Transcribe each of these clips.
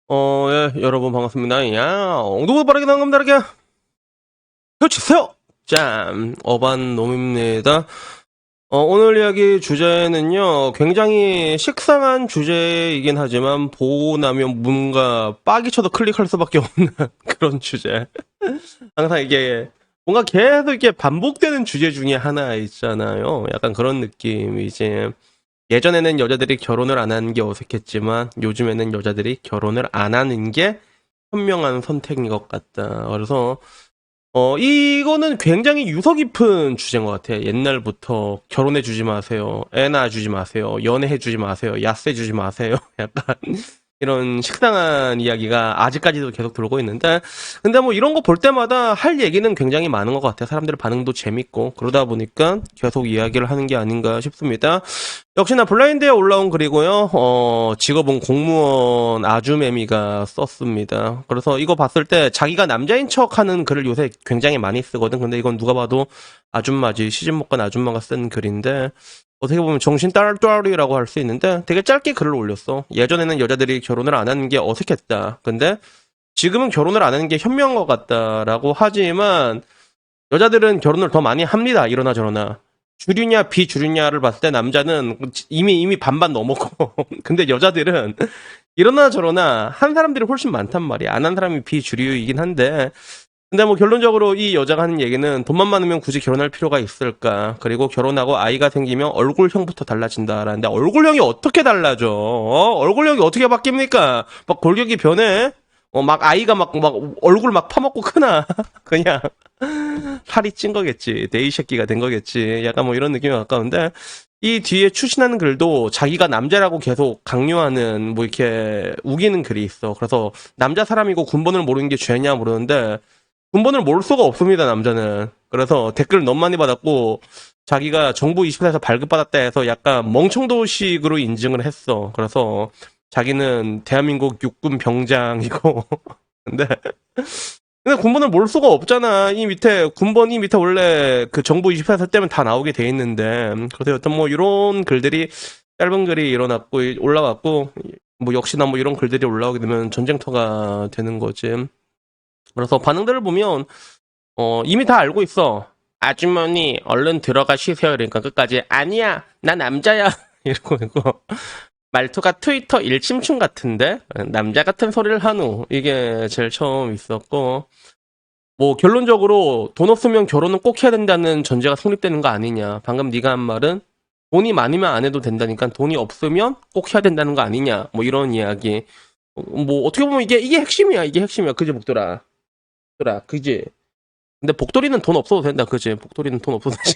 예, 여러분 반갑습니다. 야, 엉덩이 빠르게 나감 다르게 펼치세요! 짠, 어반 놈입니다. 오늘 이야기 주제는요, 굉장히 식상한 주제이긴 하지만, 보고 나면 뭔가 빡이 쳐도 클릭할 수밖에 없는 그런 주제. 항상 이게, 뭔가 계속 이렇게 반복되는 주제 중에 하나 있잖아요. 약간 그런 느낌이지. 예전에는 여자들이 결혼을 안 하는 게 어색했지만 요즘에는 여자들이 결혼을 안 하는 게 현명한 선택인 것 같다. 그래서 이거는 굉장히 유서 깊은 주제인 것 같아. 옛날부터 결혼해 주지 마세요. 애 낳아 주지 마세요. 연애해 주지 마세요. 야세 주지 마세요. 약간 이런 식상한 이야기가 아직까지도 계속 돌고 있는데, 근데 뭐 이런 거 볼 때마다 할 얘기는 굉장히 많은 것 같아요. 사람들의 반응도 재밌고 그러다 보니까 계속 이야기를 하는 게 아닌가 싶습니다. 역시나 블라인드에 올라온 글이고요. 직업은 공무원 아주매미가 썼습니다. 그래서 이거 봤을 때 자기가 남자인 척하는 글을 요새 굉장히 많이 쓰거든. 근데 이건 누가 봐도 아줌마지, 시집 못 간 아줌마가 쓴 글인데, 어떻게 보면 정신 딸딸이라고 할 수 있는데 되게 짧게 글을 올렸어. 예전에는 여자들이 결혼을 안 하는 게 어색했다. 근데 지금은 결혼을 안 하는 게 현명한 것 같다라고 하지만 여자들은 결혼을 더 많이 합니다. 이러나 저러나. 주류냐 비주류냐를 봤을 때 남자는 이미 반반 넘었고 근데 여자들은 이러나 저러나 한 사람들이 훨씬 많단 말이야. 안 한 사람이 비주류이긴 한데, 근데 뭐 결론적으로 이 여자가 하는 얘기는 돈만 많으면 굳이 결혼할 필요가 있을까? 그리고 결혼하고 아이가 생기면 얼굴형부터 달라진다라는데, 얼굴형이 어떻게 달라져? 얼굴형이 어떻게 바뀝니까? 막 골격이 변해? 막 아이가 막 얼굴 막 파먹고 크나? 그냥 살이 찐 거겠지. 데이 새끼가 된 거겠지. 약간 뭐 이런 느낌이 가까운데, 이 뒤에 추신하는 글도 자기가 남자라고 계속 강요하는 뭐 이렇게 우기는 글이 있어. 그래서 남자 사람이고 군번을 모르는 게 죄냐 물었는데, 군번을 모를 수가 없습니다, 남자는. 그래서 댓글 너무 많이 받았고, 자기가 정부 24에서 발급받았다 해서 약간 멍청도식으로 인증을 했어. 그래서 자기는 대한민국 육군 병장이고, 근데 군번을 모를 수가 없잖아. 이 밑에 군번이 밑에 원래 그 정부 24에서 때면 다 나오게 돼 있는데, 그래서 여튼 뭐 이런 글들이, 짧은 글이 일어났고 올라갔고, 뭐 역시나 뭐 이런 글들이 올라오게 되면 전쟁터가 되는 거지. 그래서 반응들을 보면 이미 다 알고 있어. 아주머니 얼른 들어가시세요. 그러니까 끝까지 아니야 나 남자야 이러고 있고, 말투가 트위터 일침충 같은데 남자 같은 소리를 한후, 이게 제일 처음 있었고, 뭐 결론적으로 돈 없으면 결혼은 꼭 해야 된다는 전제가 성립되는 거 아니냐. 방금 네가 한 말은 돈이 많으면 안 해도 된다니까 돈이 없으면 꼭 해야 된다는 거 아니냐. 뭐 이런 이야기. 뭐 어떻게 보면 이게 핵심이야. 이게 핵심이야. 그지 복돌아. 복돌아. 그지. 근데 복돌이는 돈 없어도 된다. 그지. 복돌이는 돈 없어도 되지.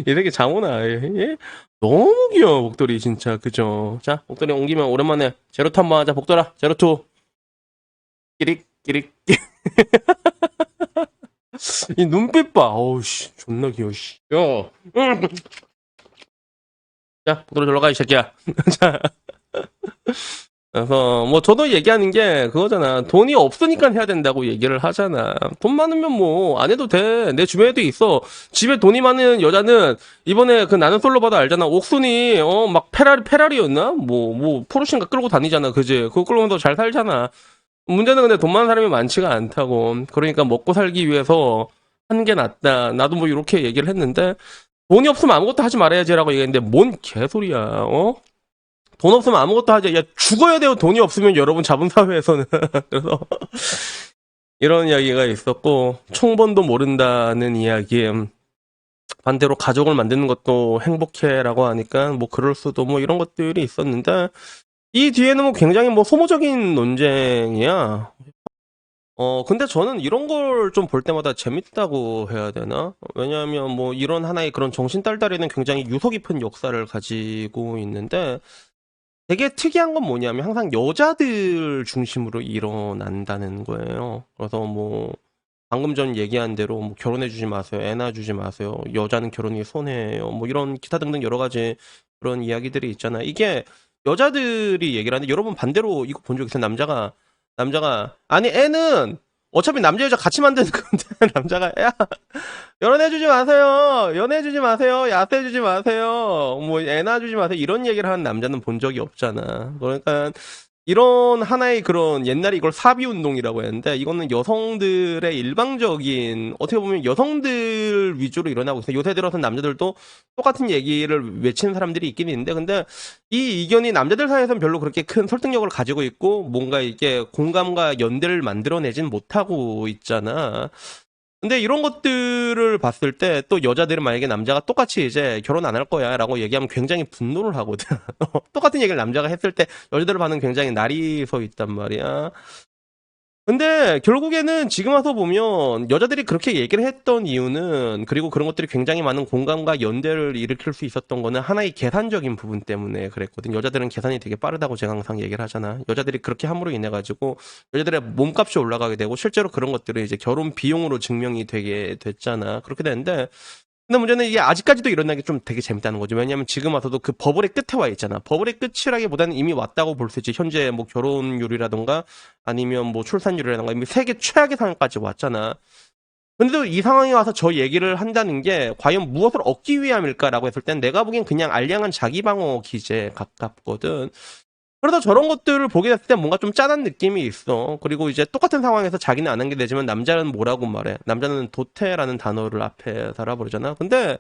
이 새끼 장호나. 예? 너무 귀여워 복돌이 진짜. 그죠. 자 복돌이 온 김에 오랜만에 제로투 한번 하자. 복돌아 제로투. 끼릭 끼릭. 이 눈빛 봐. 어우, 씨. 존나 귀여워, 씨. 야. 자, 복도로 들어가, 이 새끼야. 자, 그래서, 뭐, 저도 얘기하는 게 그거잖아. 돈이 없으니까 해야 된다고 얘기를 하잖아. 돈 많으면 뭐, 안 해도 돼. 내 주변에도 있어. 집에 돈이 많은 여자는, 이번에 그 나는 솔로 봐도 알잖아. 옥순이, 막 페라리였나? 포르쉐인가 끌고 다니잖아. 그지? 그거 끌고도 잘 살잖아. 문제는 근데 돈 많은 사람이 많지가 않다고. 그러니까 먹고 살기 위해서 하는 게 낫다. 나도 뭐 이렇게 얘기를 했는데, 돈이 없으면 아무것도 하지 말아야지라고 얘기했는데 뭔 개소리야. 돈 없으면 아무것도 하지. 야, 죽어야 돼요. 돈이 없으면, 여러분, 자본사회에서는. 그래서 이런 이야기가 있었고, 총번도 모른다는 이야기. 반대로 가족을 만드는 것도 행복해라고 하니까 뭐 그럴 수도, 뭐 이런 것들이 있었는데, 이 뒤에는 뭐 굉장히 뭐 소모적인 논쟁이야. 근데 저는 이런 걸 좀 볼 때마다 재밌다고 해야 되나? 왜냐하면 뭐 이런 하나의 그런 정신 딸딸이는 굉장히 유서 깊은 역사를 가지고 있는데, 되게 특이한 건 뭐냐면 항상 여자들 중심으로 일어난다는 거예요. 그래서 뭐 방금 전 얘기한 대로 뭐 결혼해 주지 마세요. 애 낳아 주지 마세요. 여자는 결혼이 손해예요. 뭐 이런 기타 등등 여러 가지 그런 이야기들이 있잖아요. 이게 여자들이 얘기를 하는데, 여러분 반대로 이거 본 적 있어요? 남자가 아니 애는 어차피 남자 여자 같이 만드는 건데 남자가 야 연애해주지 마세요. 연애해주지 마세요. 야세해주지 마세요. 뭐 애 낳아주지 마세요. 이런 얘기를 하는 남자는 본 적이 없잖아. 그러니까 이런 하나의 그런 옛날에 이걸 사비 운동이라고 했는데 이거는 여성들의 일방적인 어떻게 보면 여성들 위주로 일어나고 있어요. 요새 들어서 남자들도 똑같은 얘기를 외치는 사람들이 있긴 있는데 근데 이 이견이 남자들 사이에서는 별로 그렇게 큰 설득력을 가지고 있고 뭔가 이게 공감과 연대를 만들어내진 못하고 있잖아. 근데 이런 것들을 봤을 때 또 여자들은 만약에 남자가 똑같이 이제 결혼 안 할 거야 라고 얘기하면 굉장히 분노를 하거든. 똑같은 얘기를 남자가 했을 때 여자들의 반응 굉장히 날이 서 있단 말이야. 근데 결국에는 지금 와서 보면 여자들이 그렇게 얘기를 했던 이유는 그리고 그런 것들이 굉장히 많은 공감과 연대를 일으킬 수 있었던 거는 하나의 계산적인 부분 때문에 그랬거든. 여자들은 계산이 되게 빠르다고 제가 항상 얘기를 하잖아. 여자들이 그렇게 함으로 인해 가지고 여자들의 몸값이 올라가게 되고 실제로 그런 것들은 이제 결혼 비용으로 증명이 되게 됐잖아. 그렇게 되는데 근데 문제는 이게 아직까지도 일어나는 게 좀 되게 재밌다는 거죠. 왜냐하면 지금 와서도 그 버블의 끝에 와 있잖아. 버블의 끝이라기보다는 이미 왔다고 볼 수 있지. 현재 뭐 결혼율이라던가 아니면 뭐 출산율이라던가 이미 세계 최악의 상황까지 왔잖아. 근데도 이 상황에 와서 저 얘기를 한다는 게 과연 무엇을 얻기 위함일까라고 했을 땐 내가 보기엔 그냥 알량한 자기방어 기제에 가깝거든. 그래서 저런 것들을 보게 됐을 때 뭔가 좀 짠한 느낌이 있어. 그리고 이제 똑같은 상황에서 자기는 안 한 게 되지만 남자는 뭐라고 말해? 남자는 도태라는 단어를 앞에 달아버리잖아. 근데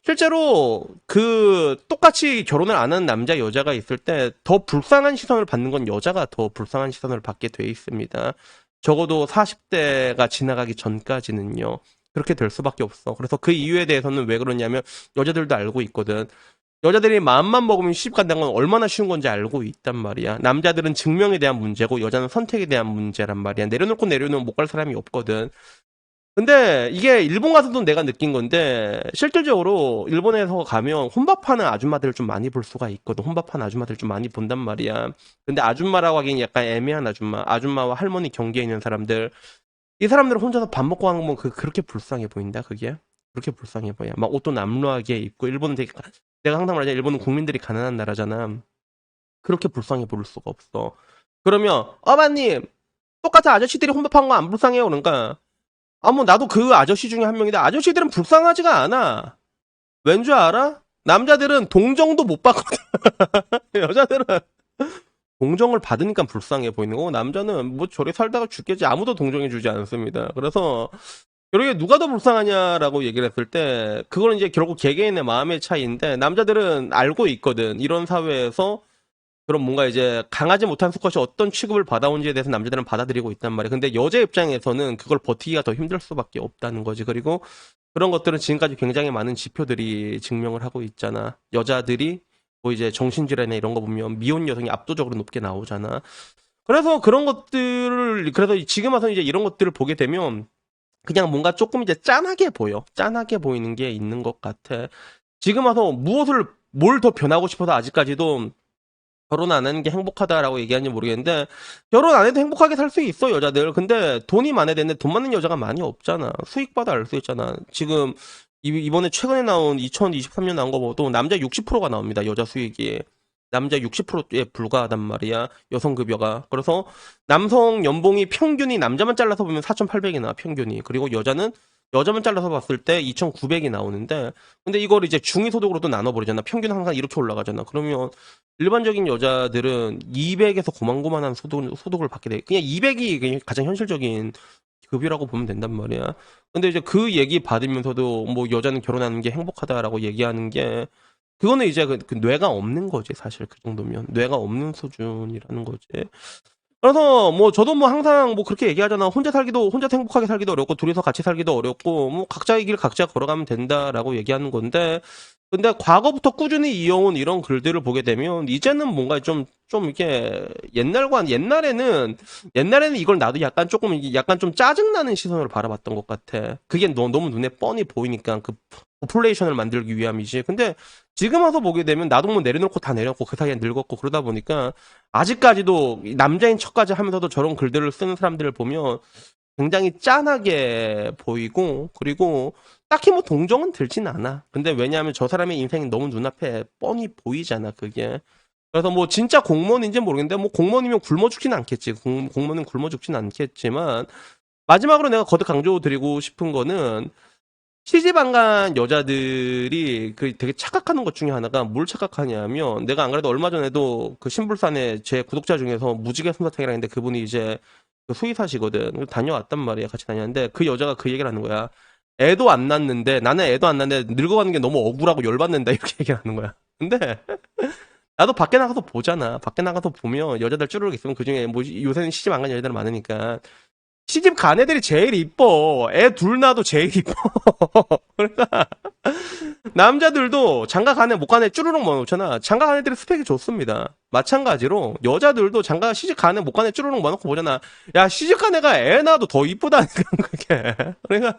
실제로 그 똑같이 결혼을 안 하는 남자 여자가 있을 때 더 불쌍한 시선을 받는 건 여자가 더 불쌍한 시선을 받게 돼 있습니다. 적어도 40대가 지나가기 전까지는요. 그렇게 될 수밖에 없어. 그래서 그 이유에 대해서는 왜 그러냐면 여자들도 알고 있거든. 여자들이 마음만 먹으면 시집 간다는 건 얼마나 쉬운 건지 알고 있단 말이야. 남자들은 증명에 대한 문제고 여자는 선택에 대한 문제란 말이야. 내려놓고 내려놓으면 못 갈 사람이 없거든. 근데 이게 일본 가서도 내가 느낀 건데 실질적으로 일본에서 가면 혼밥하는 아줌마들을 좀 많이 볼 수가 있거든. 혼밥하는 아줌마들 좀 많이 본단 말이야. 근데 아줌마라고 하기엔 약간 애매한 아줌마. 아줌마와 할머니 경계에 있는 사람들. 이 사람들은 혼자서 밥 먹고 하는 건 그렇게 불쌍해 보인다, 그게? 그렇게 불쌍해 보여. 막 옷도 남루하게 입고, 일본은 되게, 내가 항상 말하잖아. 일본은 국민들이 가난한 나라잖아. 그렇게 불쌍해 보일 수가 없어. 그러면, 어머님, 똑같은 아저씨들이 혼밥한 거 안 불쌍해요? 그러니까, 아, 뭐, 나도 그 아저씨 중에 한 명인데, 아저씨들은 불쌍하지가 않아. 왠 줄 알아? 남자들은 동정도 못 받거든. 여자들은 동정을 받으니까 불쌍해 보이는 거고, 남자는 뭐 저리 살다가 죽겠지. 아무도 동정해주지 않습니다. 그래서, 결국에 누가 더 불쌍하냐라고 얘기를 했을 때 그거는 이제 결국 개개인의 마음의 차이인데 남자들은 알고 있거든. 이런 사회에서 그런 뭔가 이제 강하지 못한 수컷이 어떤 취급을 받아온지에 대해서 남자들은 받아들이고 있단 말이야. 근데 여자 입장에서는 그걸 버티기가 더 힘들 수밖에 없다는 거지. 그리고 그런 것들은 지금까지 굉장히 많은 지표들이 증명을 하고 있잖아. 여자들이 뭐 이제 정신질환이나 이런 거 보면 미혼 여성이 압도적으로 높게 나오잖아. 그래서 그런 것들을 그래서 지금 와서 이제 이런 것들을 보게 되면 그냥 뭔가 조금 이제 짠하게 보여. 짠하게 보이는 게 있는 것 같아. 지금 와서 뭘 더 변하고 싶어서 아직까지도 결혼 안 하는 게 행복하다라고 얘기하는지 모르겠는데, 결혼 안 해도 행복하게 살 수 있어, 여자들. 근데 돈이 많아야 되는데 돈 많은 여자가 많이 없잖아. 수익받아 알 수 있잖아. 지금, 이번에 최근에 나온 2023년 나온 거 보도 남자 60%가 나옵니다, 여자 수익이. 남자 60%에 불과하단 말이야, 여성급여가. 그래서 남성 연봉이 평균이 남자만 잘라서 보면 4,800이 나, 평균이. 그리고 여자만 잘라서 봤을 때 2,900이 나오는데, 근데 이걸 이제 중위소득으로도 나눠버리잖아. 평균 항상 이렇게 올라가잖아. 그러면 일반적인 여자들은 200에서 고만고만한 소득을 받게 돼. 그냥 200이 가장 현실적인 급이라고 보면 된단 말이야. 근데 이제 그 얘기 받으면서도 뭐 여자는 결혼하는 게 행복하다라고 얘기하는 게 그거는 이제 그 뇌가 없는 거지, 사실. 그 정도면 뇌가 없는 수준이라는 거지. 그래서 뭐 저도 뭐 항상 뭐 그렇게 얘기하잖아. 혼자 행복하게 살기도 어렵고 둘이서 같이 살기도 어렵고 뭐 각자의 길 각자 걸어가면 된다라고 얘기하는 건데, 근데 과거부터 꾸준히 이어온 이런 글들을 보게 되면 이제는 뭔가 좀 이렇게 옛날에는 이걸 나도 약간 조금 이게 약간 좀 짜증나는 시선으로 바라봤던 것 같아. 그게 너무 눈에 뻔히 보이니까 그 포플레이션을 만들기 위함이지. 근데 지금 와서 보게 되면 나도 뭐 내려놓고 다 내렸고 그 사이에 늙었고 그러다 보니까 아직까지도 남자인 척까지 하면서도 저런 글들을 쓰는 사람들을 보면 굉장히 짠하게 보이고, 그리고 딱히 뭐 동정은 들진 않아. 근데 왜냐하면 저 사람의 인생이 너무 눈앞에 뻔히 보이잖아, 그게. 그래서 뭐 진짜 공무원인지 모르겠는데 뭐 공무원이면 굶어 죽진 않겠지. 공무원은 굶어 죽진 않겠지만 마지막으로 내가 거듭 강조드리고 싶은 거는 시집 안 간 여자들이 그 되게 착각하는 것 중에 하나가 뭘 착각하냐면 내가 안 그래도 얼마 전에도 그 신불산에 제 구독자 중에서 무지개 솜사탕이라 했는데 그분이 이제 그 수의사시거든. 다녀왔단 말이야. 같이 다녔는데 그 여자가 그 얘기를 하는 거야. 애도 안 낳는데 나는 애도 안 낳는데 늙어가는 게 너무 억울하고 열받는다 이렇게 얘기를 하는 거야. 근데 나도 밖에 나가서 보잖아. 밖에 나가서 보면 여자들 쭈르륵 있으면 그중에 뭐 요새는 시집 안 간 여자들 많으니까 시집 간 애들이 제일 이뻐. 애 둘 낳아도 제일 이뻐. 그러니까 남자들도 장가 간 애 못 간 애 쭈루룩 먹어놓잖아. 장가 간 애들이 스펙이 좋습니다. 마찬가지로 여자들도 장가 시집 간 애 못 간 애 쭈루룩 먹어놓고 보잖아. 야 시집 간 애가 애 낳아도 더 이쁘다니까 그게. 그러니까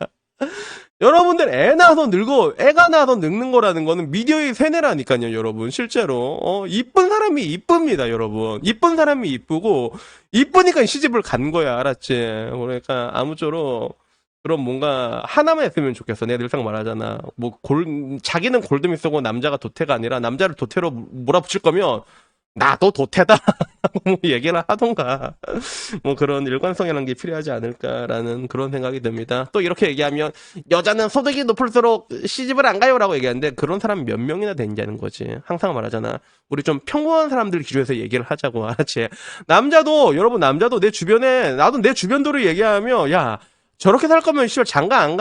여러분들 애 낳아서 늙어 애가 낳아서 늙는 거라는 거는 미디어의 세뇌라니까요 여러분. 실제로 이쁜 사람이 이쁩니다 여러분. 이쁜 사람이 이쁘고 이쁘니까 시집을 간 거야. 알았지? 그러니까 아무쪼록 그런 뭔가 하나만 했으면 좋겠어. 내가 늘상 말하잖아. 뭐 자기는 골드미 쓰고 남자가 도태가 아니라 남자를 도태로 몰아붙일 거면 나도 도태다. 뭐 얘기를 하던가. 뭐 그런 일관성이라는 게 필요하지 않을까라는 그런 생각이 듭니다. 또 이렇게 얘기하면 여자는 소득이 높을수록 시집을 안 가요라고 얘기하는데 그런 사람 몇 명이나 되냐는 거지. 항상 말하잖아. 우리 좀 평범한 사람들 기준에서 얘기를 하자고. 알았지? 남자도 여러분 남자도 내 주변에 나도 내 주변도를 얘기하면 야 저렇게 살 거면 씨발 장가 안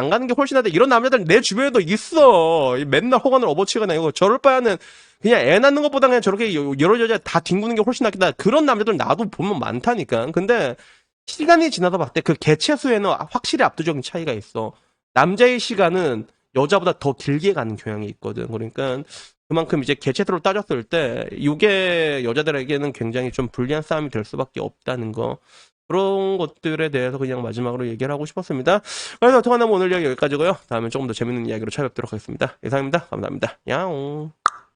가는 게 훨씬 낫다. 이런 남자들 내 주변에도 있어. 맨날 호간을 업어치거나 이거 저럴 바에는 그냥 애 낳는 것보다 그냥 저렇게 여러 여자 다 뒹구는 게 훨씬 낫겠다. 그런 남자들 나도 보면 많다니까. 근데 시간이 지나서 봤을 때 그 개체 수에는 확실히 압도적인 차이가 있어. 남자의 시간은 여자보다 더 길게 가는 경향이 있거든. 그러니까 그만큼 이제 개체수로 따졌을 때 이게 여자들에게는 굉장히 좀 불리한 싸움이 될 수밖에 없다는 거. 그런 것들에 대해서 그냥 마지막으로 얘기를 하고 싶었습니다. 그래서 어떡하나 오늘 이야기 여기까지고요. 다음에 조금 더 재밌는 이야기로 찾아뵙도록 하겠습니다. 이상입니다. 감사합니다. 야옹.